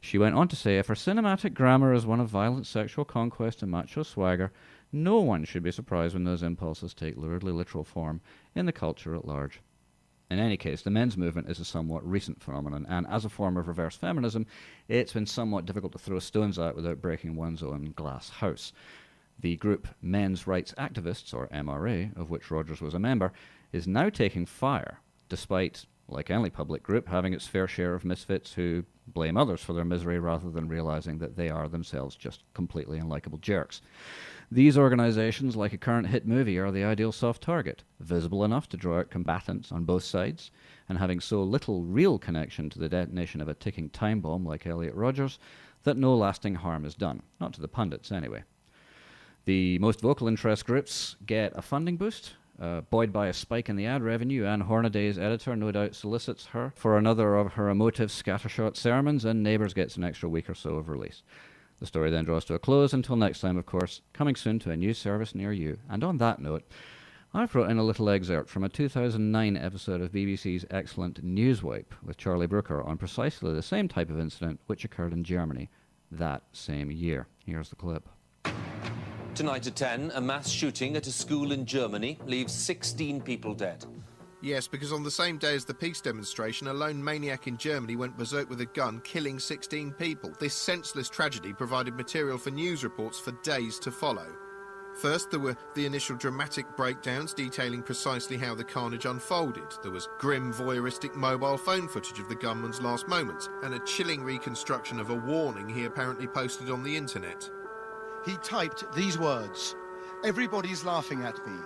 She went on to say, if her cinematic grammar is one of violent sexual conquest and macho swagger, no one should be surprised when those impulses take luridly literal form in the culture at large. In any case, the men's movement is a somewhat recent phenomenon, and as a form of reverse feminism, it's been somewhat difficult to throw stones at without breaking one's own glass house. The group Men's Rights Activists, or MRA, of which Rogers was a member, is now taking fire, despite, like any public group, having its fair share of misfits who blame others for their misery rather than realizing that they are themselves just completely unlikable jerks. These organizations, like a current hit movie, are the ideal soft target, visible enough to draw out combatants on both sides, and having so little real connection to the detonation of a ticking time bomb like Elliot Rodgers, that no lasting harm is done, not to the pundits anyway. The most vocal interest groups get a funding boost, buoyed by a spike in the ad revenue, and Hornaday's editor no doubt solicits her for another of her emotive scattershot sermons, and Neighbours gets an extra week or so of release. The story then draws to a close until next time, of course, coming soon to a news service near you. And on that note, I've brought in a little excerpt from a 2009 episode of BBC's excellent Newswipe with Charlie Brooker on precisely the same type of incident which occurred in Germany that same year. Here's the clip. Tonight at 10, a mass shooting at a school in Germany leaves 16 people dead. Yes, because on the same day as the peace demonstration, a lone maniac in Germany went berserk with a gun, killing 16 people. This senseless tragedy provided material for news reports for days to follow. First, there were the initial dramatic breakdowns detailing precisely how the carnage unfolded. There was grim, voyeuristic mobile phone footage of the gunman's last moments, and a chilling reconstruction of a warning he apparently posted on the internet. He typed these words: "Everybody's laughing at me.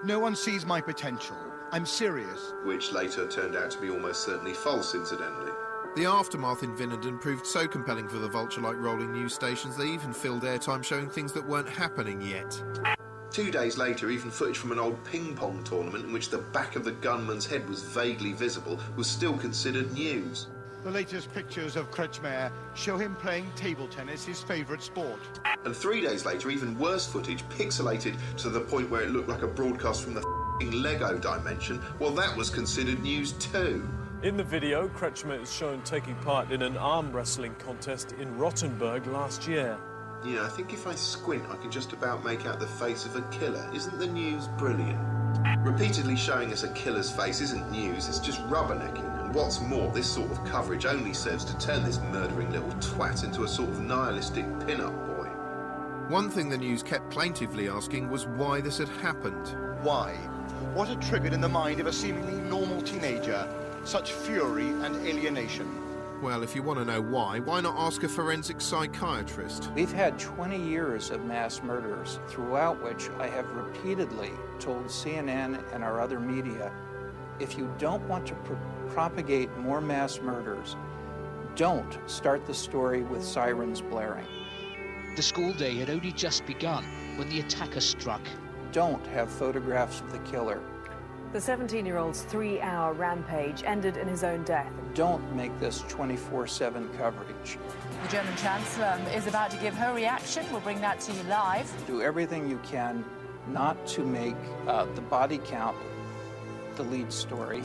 No one sees my potential. I'm serious." Which later turned out to be almost certainly false, incidentally. The aftermath in Vinenden proved so compelling for the vulture-like rolling news stations they even filled airtime showing things that weren't happening yet. 2 days later, even footage from an old ping-pong tournament in which the back of the gunman's head was vaguely visible was still considered news. The latest pictures of Kretschmer show him playing table tennis, his favourite sport. And 3 days later, even worse footage, pixelated to the point where it looked like a broadcast from the f***ing Lego dimension, well, that was considered news too. In the video, Kretschmer is shown taking part in an arm wrestling contest in Rottenburg last year. Yeah, I think if I squint, I can just about make out the face of a killer. Isn't the news brilliant? Repeatedly showing us a killer's face isn't news, it's just rubbernecking. And what's more, this sort of coverage only serves to turn this murdering little twat into a sort of nihilistic pin-up boy. One thing the news kept plaintively asking was why this had happened. Why? What had triggered in the mind of a seemingly normal teenager such fury and alienation? Well, if you want to know why not ask a forensic psychiatrist? We've had 20 years of mass murders, throughout which I have repeatedly told CNN and our other media, if you don't want to propagate more mass murders, don't start the story with sirens blaring. The school day had only just begun when the attacker struck. Don't have photographs of the killer. The 17-year-old's 3-hour rampage ended in his own death. Don't make this 24/7 coverage. The German Chancellor is about to give her reaction. We'll bring that to you live. Do everything you can not to make the body count the lead story.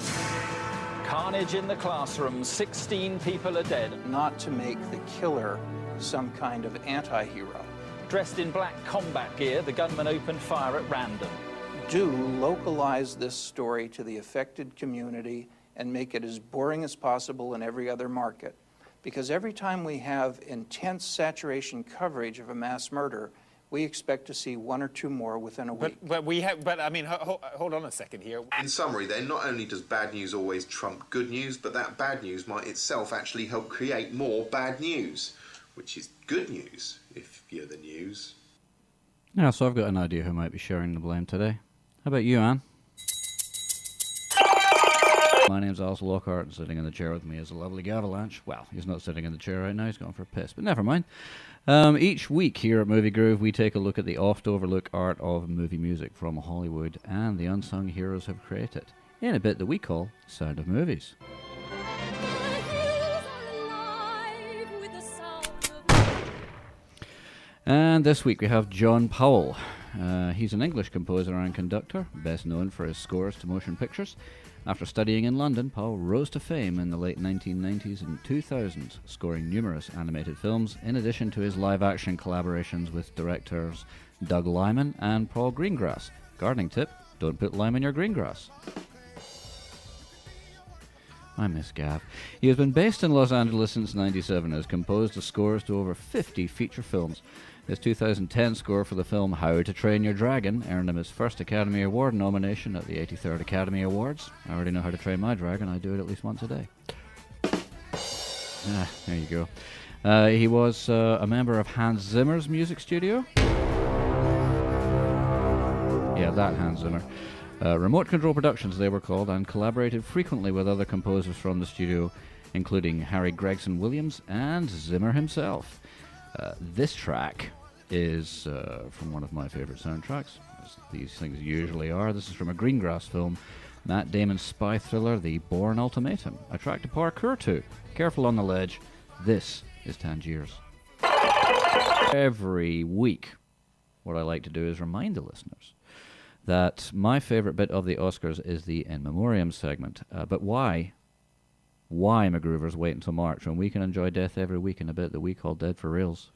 Carnage in the classroom, 16 people are dead. Not to make the killer some kind of anti-hero. Dressed in black combat gear, the gunman opened fire at random. Do localize this story to the affected community and make it as boring as possible in every other market. Because every time we have intense saturation coverage of a mass murder, we expect to see one or two more within a week. But I mean, hold on a second here. In summary, then, not only does bad news always trump good news, but that bad news might itself actually help create more bad news, which is good news if you're the news. Yeah, so I've got an idea who might be sharing the blame today. How about you, Anne? My name's Alister Lockhart, and sitting in the chair with me is a lovely Gavalanche. Well, he's not sitting in the chair right now, he's going for a piss, but never mind. Each week here at Movie Groove, we take a look at the oft-overlooked art of movie music from Hollywood and the unsung heroes have created, in a bit that we call Sound of Movies. And this week we have John Powell. He's an English composer and conductor, best known for his scores to motion pictures. After studying in London, Powell rose to fame in the late 1990s and 2000s, scoring numerous animated films, in addition to his live-action collaborations with directors Doug Liman and Paul Greengrass. Gardening tip, don't put lime in your green grass. I miss Gav. He has been based in Los Angeles since '97 and has composed the scores to over 50 feature films. His 2010 score for the film How to Train Your Dragon earned him his first Academy Award nomination at the 83rd Academy Awards. I already know how to train my dragon. I do it at least once a day. There you go. He was a member of Hans Zimmer's music studio. Yeah, that Hans Zimmer. Remote Control Productions, they were called, and collaborated frequently with other composers from the studio, including Harry Gregson Williams and Zimmer himself. This track is from one of my favorite soundtracks, as these things usually are. This is from a Greengrass film, Matt Damon's spy thriller, The Bourne Ultimatum, a track to parkour to. Careful on the ledge. This is Tangiers. Every week, what I like to do is remind the listeners that my favorite bit of the Oscars is the In Memoriam segment. But why, McGroovers, wait until March when we can enjoy death every week in a bit that we call Dead for Reals?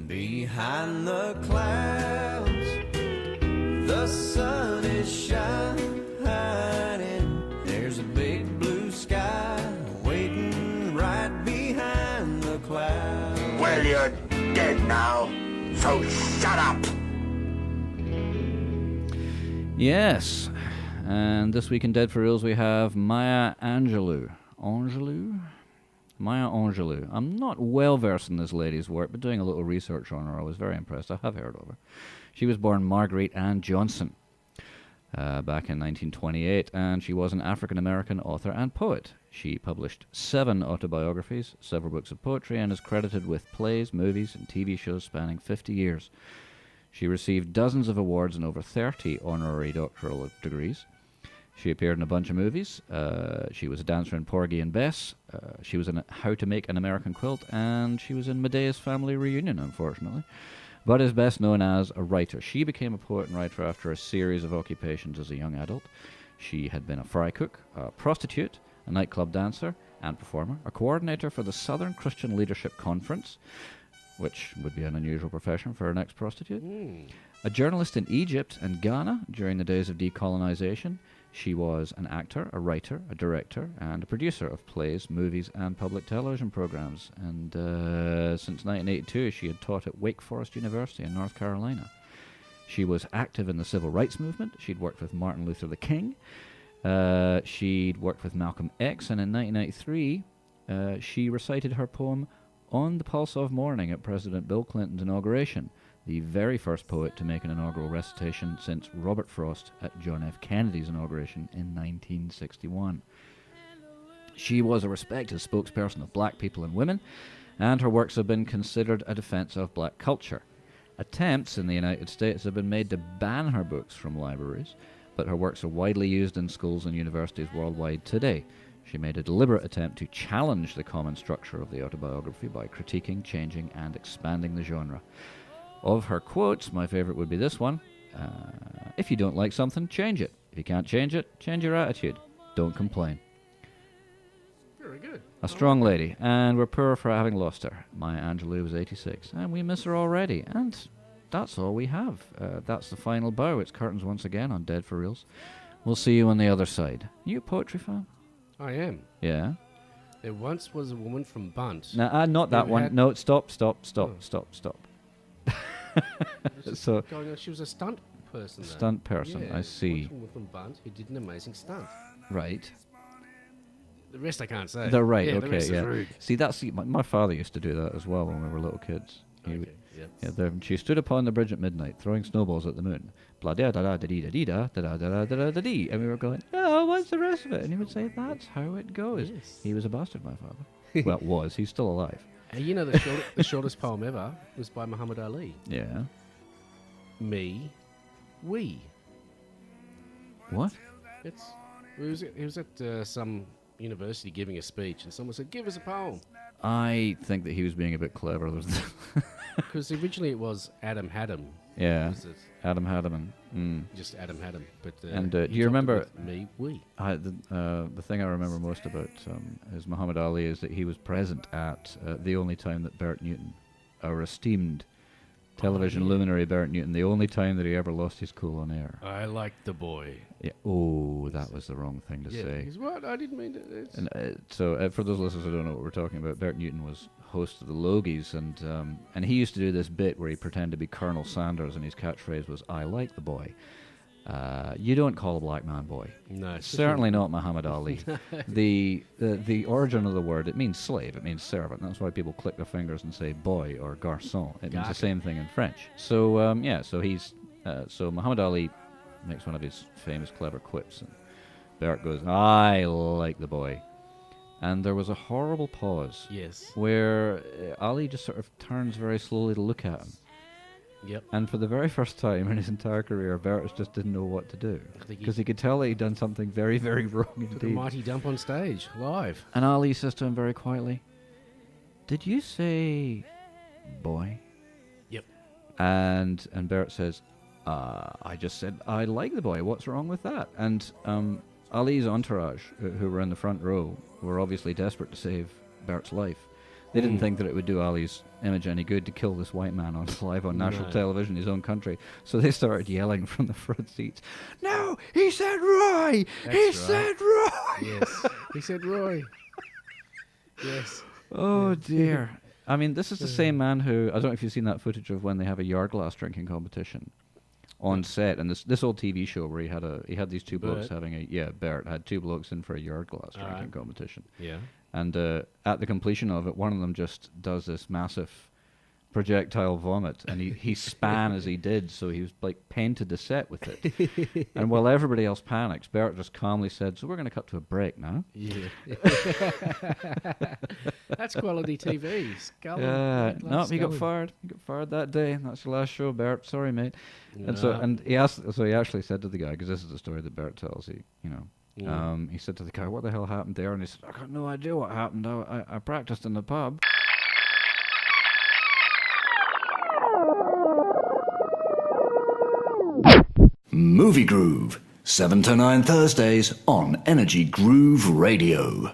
Behind the clouds, the sun is shining. There's a big blue sky waiting right behind the clouds. Well, you're dead now, so shut up. Yes, and this week in Dead for Reals we have Maya Angelou. Maya Angelou. I'm not well versed in this lady's work, but doing a little research on her, I was very impressed. I have heard of her. She was born Marguerite Ann Johnson back in 1928, and she was an African-American author and poet. She published 7 autobiographies, several books of poetry, and is credited with plays, movies, and TV shows spanning 50 years. She received dozens of awards and over 30 honorary doctoral degrees. She appeared in a bunch of movies. She was a dancer in Porgy and Bess. She was in How to Make an American Quilt, and she was in Medea's Family Reunion, unfortunately, but is best known as a writer. She became a poet and writer after a series of occupations as a young adult. She had been a fry cook, a prostitute, a nightclub dancer and performer, a coordinator for the Southern Christian Leadership Conference, which would be an unusual profession for an ex-prostitute, a journalist in Egypt and Ghana during the days of decolonization. She was an actor, a writer, a director, and a producer of plays, movies, and public television programs. And since 1982, she had taught at Wake Forest University in North Carolina. She was active in the civil rights movement. She'd worked with Martin Luther King. She'd worked with Malcolm X, and in 1993, she recited her poem On the Pulse of Morning at President Bill Clinton's inauguration, the very first poet to make an inaugural recitation since Robert Frost at John F. Kennedy's inauguration in 1961. She was a respected spokesperson of black people and women, and her works have been considered a defense of black culture. Attempts in the United States have been made to ban her books from libraries, but her works are widely used in schools and universities worldwide today. She made a deliberate attempt to challenge the common structure of the autobiography by critiquing, changing, and expanding the genre. Of her quotes, my favorite would be this one. If you don't like something, change it. If you can't change it, change your attitude. Don't complain. Very good. A strong lady, and we're poor for having lost her. Maya Angelou was 86, and we miss her already. And that's all we have. That's the final bow. It's curtains once again on Dead for Reals. We'll see you on the other side. You a poetry fan? I am. Yeah. There once was a woman from Bunt. No, not that one. No, stop. So she was a stunt person. Stunt person, yeah, I see. Once a woman from Bunt who did an amazing stunt. Right. The rest I can't say. They're right. Yeah, okay. the rest Yeah. is rude. See, my father used to do that as well when we were little kids. She stood upon the bridge at midnight, throwing snowballs at the moon. Blah da da da da da da da da da da da dee. And we were going, oh, what's the rest of it? And he would say, that's how it goes. Yes. He was a bastard, my father. Well, was. He's still alive. You know the shortest poem ever was by Muhammad Ali. Yeah. Me, we. What? He was at some university giving a speech, and someone said, "Give us a poem." I think that he was being a bit clever. Because originally it was Adam Haddam. Yeah, Adam Haddam. Just Adam Haddam. But and do you remember me? We. The thing I remember most about is Muhammad Ali is that he was present at the only time that Bert Newton, our esteemed television luminary Bert Newton, the only time that he ever lost his cool on air. I like the boy. Yeah. Oh, that was the wrong thing to say. He's what? I didn't mean to. And so, for those listeners who don't know what we're talking about, Bert Newton was host of the Logies, and he used to do this bit where he pretended to be Colonel Sanders, and his catchphrase was, "I like the boy." You don't call a black man boy. No, certainly not Muhammad Ali. The origin of the word, it means slave, it means servant. That's why people click their fingers and say boy or garçon. It means the same thing in French. So so Muhammad Ali makes one of his famous clever quips, and Bert goes, "I like the boy." And there was a horrible pause. Yes. Where Ali just sort of turns very slowly to look at him. Yep. And for the very first time in his entire career, Bert just didn't know what to do. Because he could tell that he'd done something very, very wrong indeed. Took a mighty dump on stage, live. And Ali says to him very quietly, "Did you say boy?" Yep. And Bert says, "I just said I like the boy. What's wrong with that?" And Ali's entourage, who were in the front row, were obviously desperate to save Bert's life. They didn't think that it would do Ali's image any good to kill this white man on live on national television in his own country. So they started yelling from the front seats, "No, he said Roy! Said Roy!" Yes, he said Roy. Yes. Oh, dear. I mean, this is the same man who, I don't know if you've seen that footage of when they have a yard glass drinking competition on set, and this old TV show where he had these two blokes Bert had two blokes in for a yard glass drinking competition. Yeah. And at the completion of it, one of them just does this massive projectile vomit, and he span as he did, so he was like painted the set with it. And while everybody else panics, Bert just calmly said, "So we're going to cut to a break now." Yeah. That's quality TV. No, he got fired. He got fired that day. That's your last show, Bert. Sorry, mate. And he actually said to the guy, because this is the story that Bert tells. He said to the guy, "What the hell happened there?" And he said, "I got no idea what happened. I practiced in the pub." Movie Groove, 7 to 9 Thursdays on Energy Groove Radio.